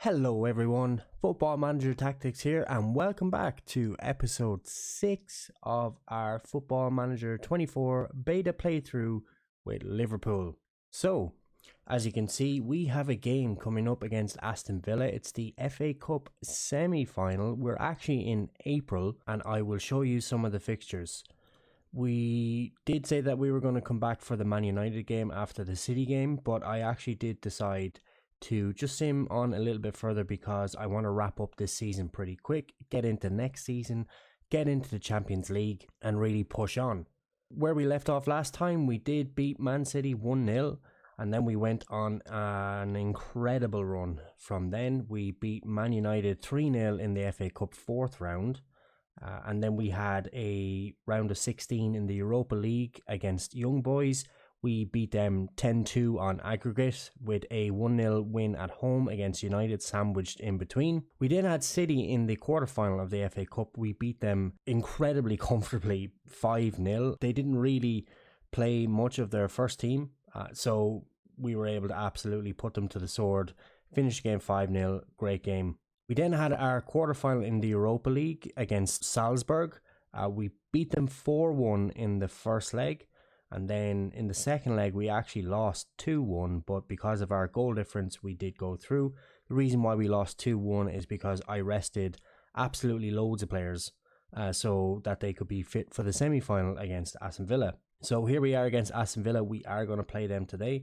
Hello everyone, Football Manager Tactics here and welcome back to episode 6 of our Football Manager 24 beta playthrough with Liverpool. So, as you can see, we have a game coming up against Aston Villa. It's the FA Cup semi-final. We're actually in April and I will show you some of the fixtures. We did say that we were going to come back for the Man United game after the City game, but I actually did decide to just sim on a little bit further because I want to wrap up this season pretty quick, get into next season, get into the Champions League and really push on. Where we left off last time, we did beat Man City 1-0 and then we went on an incredible run. From then we beat Man United 3-0 in the FA Cup 4th round. And then we had a round of 16 in the Europa League against Young Boys. We beat them 10-2 on aggregate with a 1-0 win at home against United sandwiched in between. We then had City in the quarterfinal of the FA Cup. We beat them incredibly comfortably 5-0. They didn't really play much of their first team, so we were able to absolutely put them to the sword. Finished the game 5-0, great game. We then had our quarterfinal in the Europa League against Salzburg. We beat them 4-1 in the first leg. And then in the second leg, we actually lost 2-1, but because of our goal difference, we did go through. The reason why we lost 2-1 is because I rested absolutely loads of players so that they could be fit for the semi-final against Aston Villa. So here we are against Aston Villa. We are going to play them today.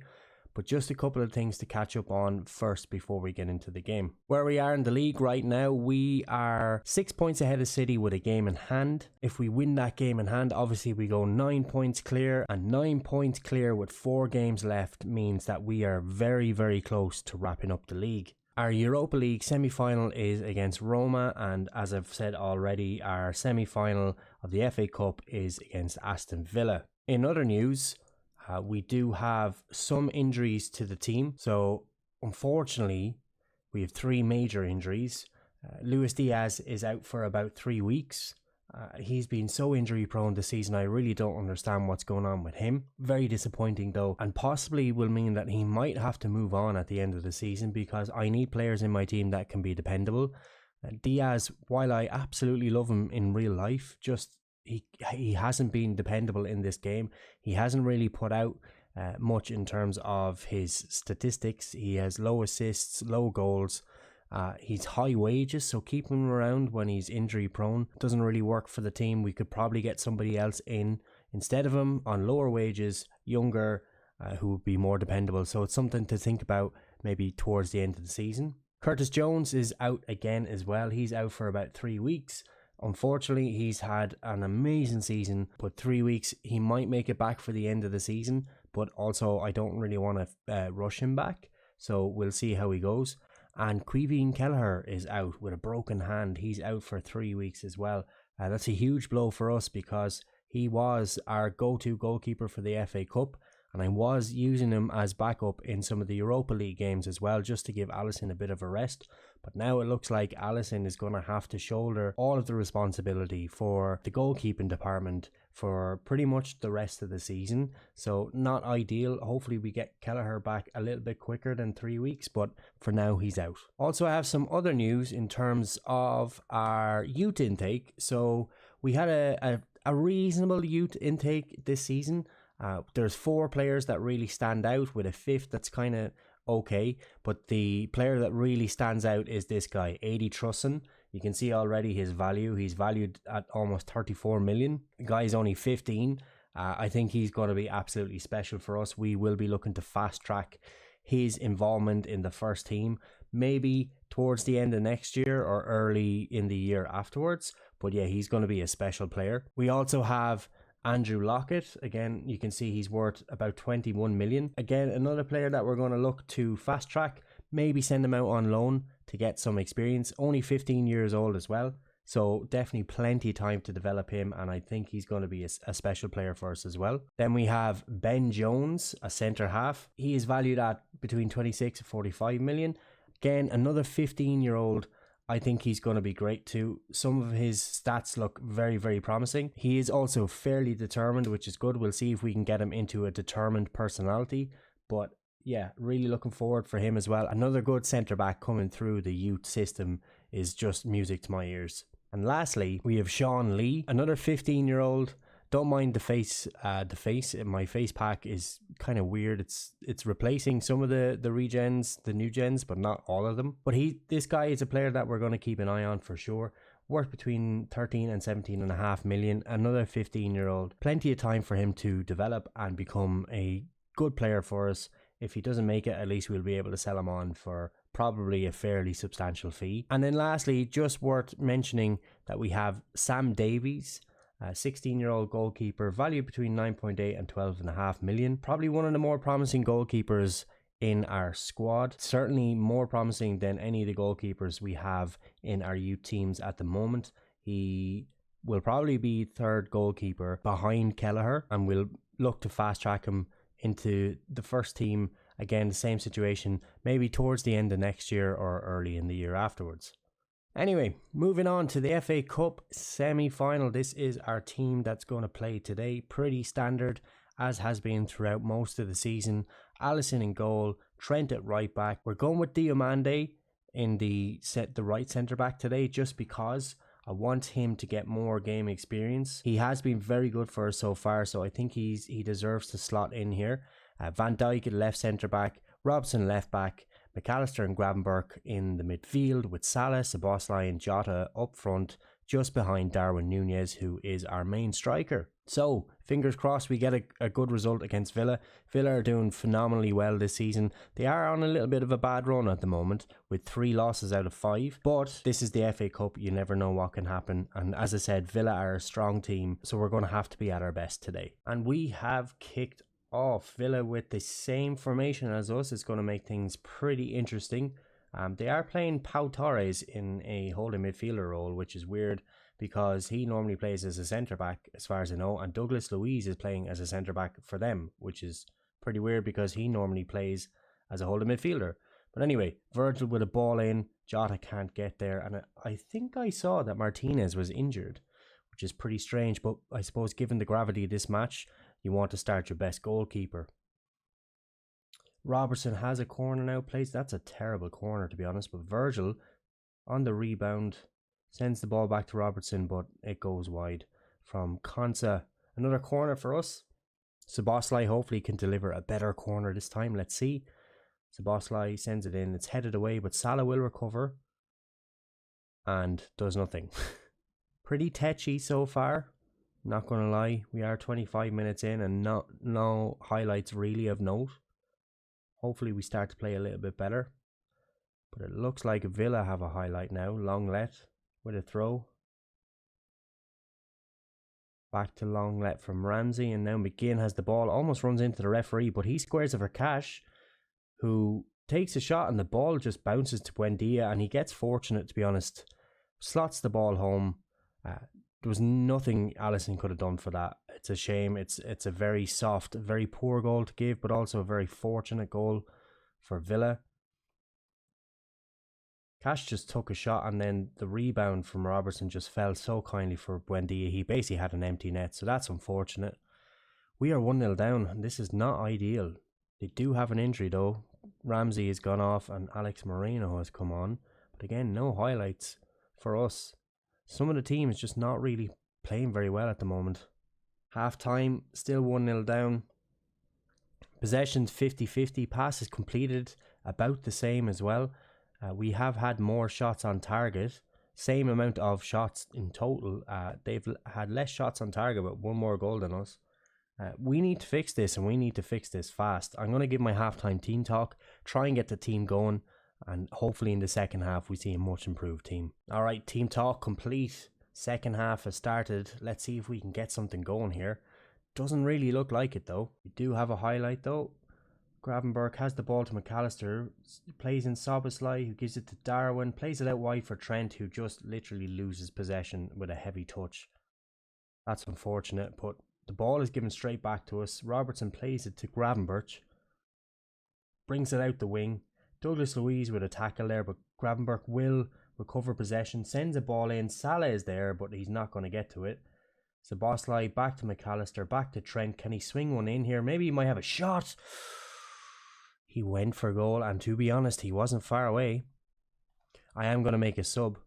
But just a couple of things to catch up on first before we get into the game. Where we are in the league right now, we are 6 points ahead of City with a game in hand. If we win that game in hand, obviously we go 9 points clear. And 9 points clear with 4 games left means that we are very, very close to wrapping up the league. Our Europa League semi-final is against Roma. And as I've said already, our semi-final of the FA Cup is against Aston Villa. In other news, we do have some injuries to the team. So unfortunately, we have 3 major injuries. Luis Diaz is out for about 3 weeks. He's been so injury prone this season. I really don't understand what's going on with him. Very disappointing though, and possibly will mean that he might have to move on at the end of the season because I need players in my team that can be dependable. Diaz, while I absolutely love him in real life, he hasn't been dependable in this game. He hasn't really put out much in terms of his statistics. He has low assists, low goals. He's high wages, so keeping him around when he's injury prone doesn't really work for the team. We could probably get somebody else in instead of him on lower wages, younger, who would be more dependable. So it's something to think about maybe towards the end of the season. Curtis Jones is out again as well. He's out for about 3 weeks. Unfortunately, he's had an amazing season, but 3 weeks, he might make it back for the end of the season, but also I don't really want to rush him back, so we'll see how he goes. And Quiveen Kelleher is out with a broken hand. He's out for 3 weeks as well. That's a huge blow for us because he was our go-to goalkeeper for the FA Cup, and I was using him as backup in some of the Europa League games as well, just to give Alisson a bit of a rest. But now it looks like Alisson is going to have to shoulder all of the responsibility for the goalkeeping department for pretty much the rest of the season. So not ideal. Hopefully we get Kelleher back a little bit quicker than 3 weeks, but for now he's out. Also, I have some other news in terms of our youth intake. So we had a reasonable youth intake this season. There's 4 players that really stand out with a 5th that's kind of okay, but the player that really stands out is this guy, Adi Trusson. You can see already his value. He's valued at almost 34 million. The guy's only 15. I think he's going to be absolutely special for us. We will be looking to fast track his involvement in the first team, maybe towards the end of next year or early in the year afterwards. But yeah, he's going to be a special player. We also have Andrew Lockett. Again, you can see he's worth about 21 million. Again, another player that we're going to look to fast track, maybe send him out on loan to get some experience. Only 15 years old as well. So definitely plenty of time to develop him, and I think he's going to be a special player for us as well. Then we have Ben Jones, a centre half. He is valued at between 26 and 45 million. Again, another 15-year-old. I think he's going to be great too. Some of his stats look very, very promising. He is also fairly determined, which is good. We'll see if we can get him into a determined personality. But yeah, really looking forward for him as well. Another good centre-back coming through the youth system is just music to my ears. And lastly, we have Sean Lee, another 15-year-old. Don't mind the face. My face pack is kind of weird. It's replacing some of the regens, the new gens, but not all of them. But this guy is a player that we're going to keep an eye on for sure. Worth between 13 and 17.5 million. Another 15-year-old. Plenty of time for him to develop and become a good player for us. If he doesn't make it, at least we'll be able to sell him on for probably a fairly substantial fee. And then lastly, just worth mentioning that we have Sam Davies, a 16-year-old goalkeeper, valued between 9.8 and 12.5 million. Probably one of the more promising goalkeepers in our squad. Certainly more promising than any of the goalkeepers we have in our youth teams at the moment. He will probably be third goalkeeper behind Kelleher, and we'll look to fast track him into the first team. Again, the same situation, maybe towards the end of next year or early in the year afterwards. Anyway, moving on to the FA Cup semi-final. This is our team that's going to play today. Pretty standard, as has been throughout most of the season. Allison in goal, Trent at right back. We're going with Diomande in the right centre back today, just because I want him to get more game experience. He has been very good for us so far, so I think he deserves to slot in here. Van Dijk at left centre back, Robson left back, McAllister and Gravenberch in the midfield, with Salah, Szoboszlai and Jota up front, just behind Darwin Núñez, who is our main striker. So, fingers crossed we get a good result against Villa. Villa are doing phenomenally well this season. They are on a little bit of a bad run at the moment, with 3 losses out of 5. But this is the FA Cup, you never know what can happen. And as I said, Villa are a strong team, so we're going to have to be at our best today. And we have kicked off. Villa with the same formation as us is going to make things pretty interesting. They are playing Pau Torres in a holding midfielder role, which is weird because he normally plays as a centre-back as far as I know, and Douglas Luiz is playing as a centre-back for them, which is pretty weird because he normally plays as a holding midfielder. But anyway, Virgil with a ball in, Jota can't get there, and I think I saw that Martinez was injured, which is pretty strange, but I suppose given the gravity of this match, you want to start your best goalkeeper. Robertson has a corner now placed. That's a terrible corner, to be honest. But Virgil, on the rebound, sends the ball back to Robertson, but it goes wide from Konsa. Another corner for us. Szoboszlai hopefully can deliver a better corner this time. Let's see. Szoboszlai sends it in. It's headed away, but Salah will recover and does nothing. Pretty tetchy so far. Not going to lie. We are 25 minutes in and no highlights really of note. Hopefully we start to play a little bit better. But it looks like Villa have a highlight now. Longlet with a throw. Back to Longlet from Ramsey. And now McGinn has the ball. Almost runs into the referee. But he squares it for Cash, who takes a shot and the ball just bounces to Buendia. And he gets fortunate, to be honest. Slots the ball home. There was nothing Allison could have done for that. It's a shame. It's a very soft, very poor goal to give, but also a very fortunate goal for Villa. Cash just took a shot and then the rebound from Robertson just fell so kindly for Buendia. He basically had an empty net, so that's unfortunate. We are 1-0 down, and this is not ideal. They do have an injury though. Ramsey has gone off and Alex Moreno has come on. But again, no highlights for us. Some of the teams just not really playing very well at the moment. Half time, still 1-0 down. Possessions 50-50. Passes completed about the same as well. We have had more shots on target. Same amount of shots in total. They've had less shots on target but one more goal than us. We need to fix this, and we need to fix this fast. I'm going to give my halftime team talk. Try and get the team going. And hopefully in the second half we see a much improved team. Alright, team talk complete. Second half has started. Let's see if we can get something going here. Doesn't really look like it though. We do have a highlight though. Gravenberch has the ball to McAllister. Plays in Szoboszlai, who gives it to Darwin. Plays it out wide for Trent, who just literally loses possession with a heavy touch. That's unfortunate, but the ball is given straight back to us. Robertson plays it to Gravenberch. Brings it out the wing. Douglas Luiz with a tackle there, but Gravenberch will recover possession, sends a ball in. Salah is there, but he's not going to get to it. Szoboszlai back to McAllister, back to Trent. Can he swing one in here? Maybe he might have a shot. He went for goal, and to be honest, he wasn't far away. I am going to make a sub.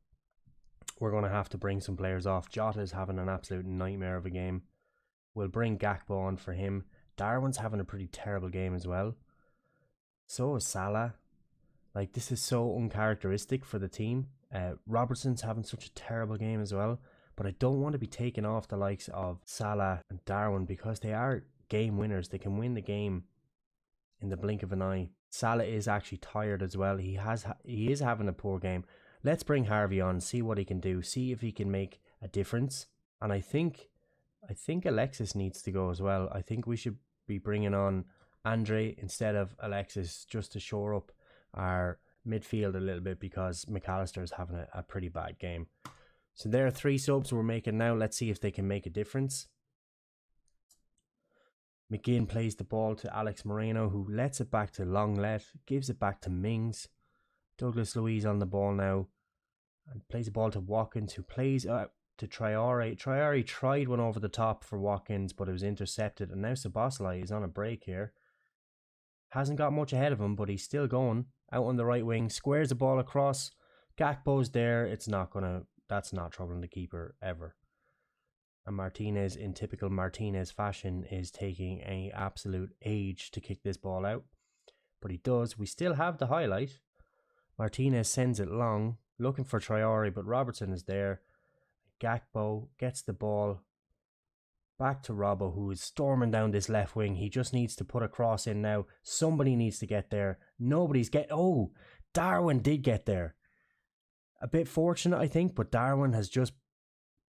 We're going to have to bring some players off. Jota is having an absolute nightmare of a game. We'll bring Gakpo on for him. Darwin's having a pretty terrible game as well. So is Salah. Like, this is so uncharacteristic for the team. Robertson's having such a terrible game as well. But I don't want to be taking off the likes of Salah and Darwin because they are game winners. They can win the game in the blink of an eye. Salah is actually tired as well. He is having a poor game. Let's bring Harvey on, see what he can do, see if he can make a difference. And I think Alexis needs to go as well. I think we should be bringing on Andre instead of Alexis just to shore up our midfield a little bit because McAllister is having a pretty bad game. So there are 3 subs we're making now. Let's see if they can make a difference. McGinn plays the ball to Alex Moreno, who lets it back to Longlet, gives it back to Mings. Douglas Luiz on the ball now and plays the ball to Watkins, who plays to Traore. Traore tried one over the top for Watkins, but it was intercepted. And now Szoboszlai is on a break here. Hasn't got much ahead of him, but he's still going. Out on the right wing, squares the ball across. Gakpo's there. That's not troubling the keeper ever. And Martinez, in typical Martinez fashion, is taking an absolute age to kick this ball out. But he does. We still have the highlight. Martinez sends it long, looking for Traore, but Robertson is there. Gakpo gets the ball back to Robbo, who is storming down this left wing. He just needs to put a cross in now. Somebody needs to get there. Oh, Darwin did get there. A bit fortunate, I think, but Darwin has just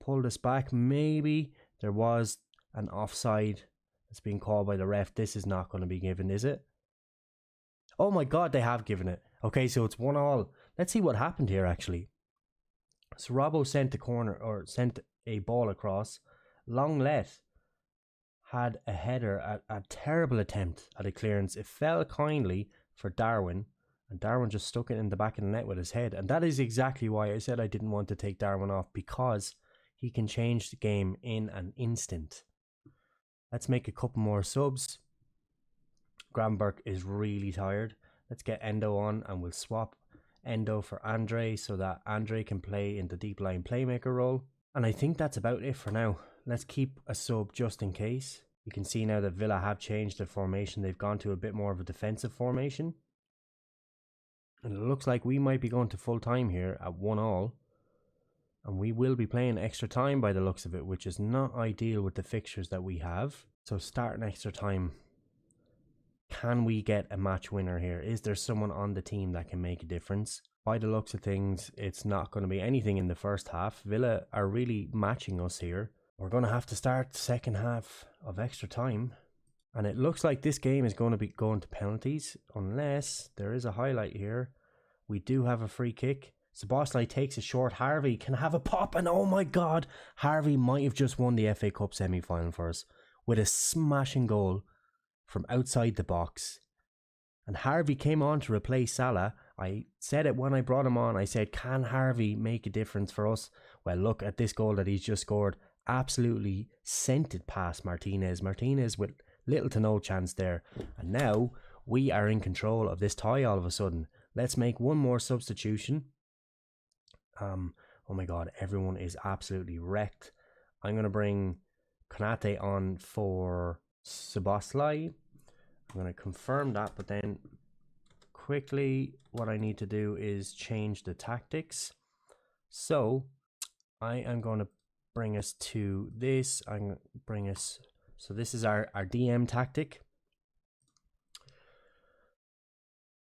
pulled us back. Maybe there was an offside that's being called by the ref. This is not going to be given, is it? Oh my God, they have given it. Okay, so it's 1-1. Let's see what happened here, actually. So Robbo sent a ball across. Longlet had a header, a terrible attempt at a clearance. It fell kindly for Darwin, and Darwin just stuck it in the back of the net with his head. And that is exactly why I said I didn't want to take Darwin off, because he can change the game in an instant. Let's make a couple more subs. Gravenberch is really tired. Let's get Endo on, and we'll swap Endo for Andre so that Andre can play in the deep line playmaker role. And I think that's about it for now. Let's keep a sub just in case. You can see now that Villa have changed their formation. They've gone to a bit more of a defensive formation. And it looks like we might be going to full time here at 1-1. And we will be playing extra time by the looks of it, which is not ideal with the fixtures that we have. So starting extra time. Can we get a match winner here? Is there someone on the team that can make a difference? By the looks of things, it's not going to be anything in the first half. Villa are really matching us here. We're going to have to start the second half of extra time. And it looks like this game is going to be going to penalties, unless there is a highlight here. We do have a free kick. Szoboszlai takes a short. Harvey can have a pop, and oh my God, Harvey might have just won the FA Cup semi-final for us with a smashing goal from outside the box. And Harvey came on to replace Salah. I said it when I brought him on. I said, can Harvey make a difference for us? Well, look at this goal that he's just scored. Absolutely sent it past Martinez. Martinez with little to no chance there. And now we are in control of this tie all of a sudden. Let's make one more substitution. Oh my God, everyone is absolutely wrecked. I'm going to bring Konate on for Szoboszlai. I'm going to confirm that, but then quickly what I need to do is change the tactics. So I am going to bring us to this. I'm going to bring us, so this is our DM tactic.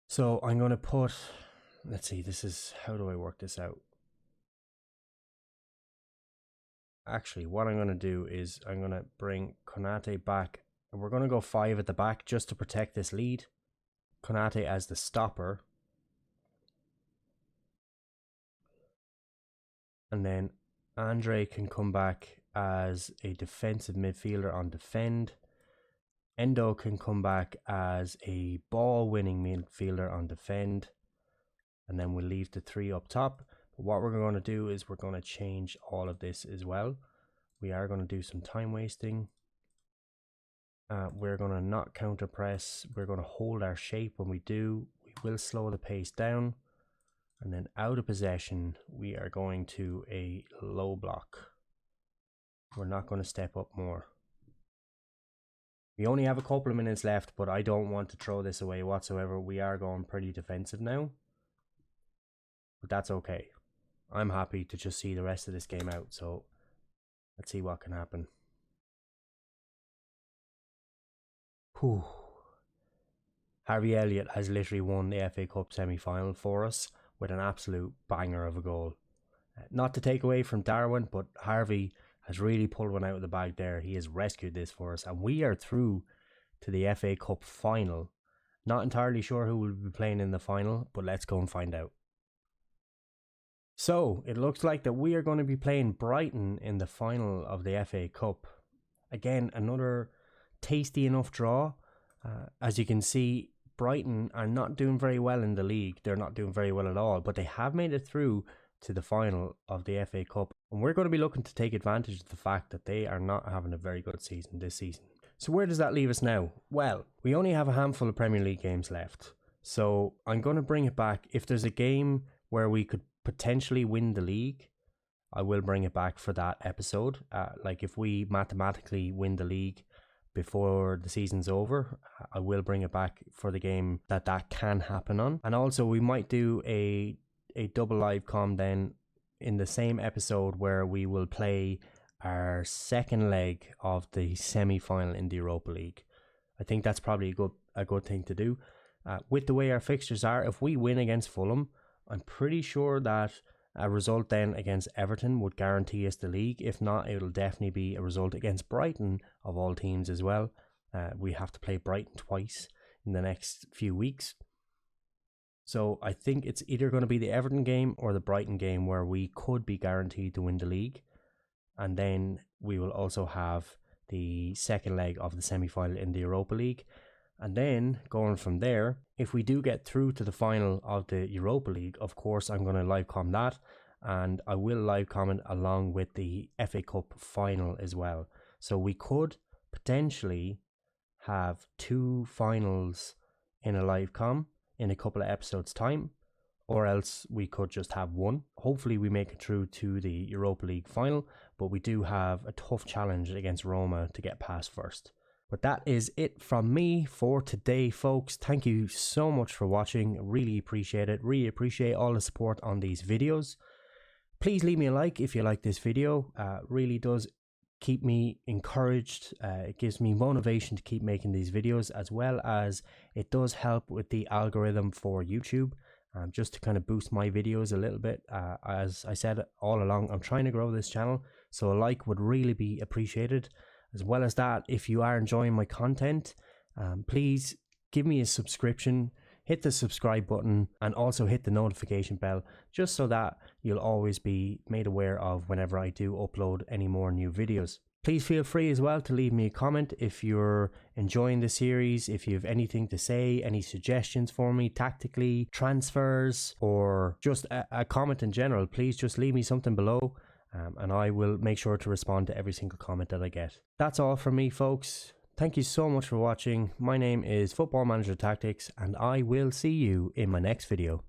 So I'm going to put, let's see, this is, how do I work this out? Actually, what I'm going to do is I'm going to bring Konate back, and we're going to go 5 at the back just to protect this lead. Konate as the stopper. And then Andre can come back as a defensive midfielder on defend. Endo can come back as a ball-winning midfielder on defend. And then we'll leave the 3 up top. But what we're going to do is we're going to change all of this as well. We are going to do some time wasting. We're going to not counter press. We're going to hold our shape. When we do, we will slow the pace down. And then out of possession, we are going to a low block. We're not going to step up more. We only have a couple of minutes left, but I don't want to throw this away whatsoever. We are going pretty defensive now. But that's okay. I'm happy to just see the rest of this game out. So let's see what can happen. Whew. Harvey Elliott has literally won the FA Cup semi-final for us with an absolute banger of a goal. Not to take away from Darwin, but Harvey has really pulled one out of the bag there. He has rescued this for us, and we are through to the FA Cup final. Not entirely sure who will be playing in the final, but let's go and find out. So, it looks like that we are going to be playing Brighton in the final of the FA Cup. Again, another tasty enough draw. As you can see, Brighton are not doing very well in the league. They're not doing very well at all, but they have made it through to the final of the FA Cup. And we're going to be looking to take advantage of the fact that they are not having a very good season this season. So where does that leave us now? Well, we only have a handful of Premier League games left. So I'm going to bring it back. If there's a game where we could potentially win the league, I will bring it back for that episode. Like if we mathematically win the league before the season's over, I will bring it back for the game that can happen on. And also we might do a double live com then in the same episode where we will play our second leg of the semi-final in the Europa League. I think that's probably a good thing to do. With the way our fixtures are, if we win against Fulham, I'm pretty sure that a result then against Everton would guarantee us the league. If not, it'll definitely be a result against Brighton of all teams as well. We have to play Brighton twice in the next few weeks. So I think it's either going to be the Everton game or the Brighton game where we could be guaranteed to win the league. And then we will also have the second leg of the semi-final in the Europa League. And then going from there, if we do get through to the final of the Europa League, of course, I'm going to live com that. And I will live comment along with the FA Cup final as well. So we could potentially have two finals in a live com in a couple of episodes time, or else we could just have one. Hopefully we make it through to the Europa League final, but we do have a tough challenge against Roma to get past first. But that is it from me for today, folks. Thank you so much for watching. Really appreciate it. Really appreciate all the support on these videos. Please leave me a like if you like this video. Really does keep me encouraged. It gives me motivation to keep making these videos, as well as it does help with the algorithm for YouTube, just to kind of boost my videos a little bit. As I said all along, I'm trying to grow this channel, so a like would really be appreciated. As well as that, if you are enjoying my content, please give me a subscription, hit the subscribe button, and also hit the notification bell, just so that you'll always be made aware of whenever I do upload any more new videos. Please feel free as well to leave me a comment if you're enjoying the series, if you have anything to say, any suggestions for me tactically, transfers, or just a comment in general. Please just leave me something below. And I will make sure to respond to every single comment that I get. That's all from me, folks. Thank you so much for watching. My name is Football Manager Tactics, and I will see you in my next video.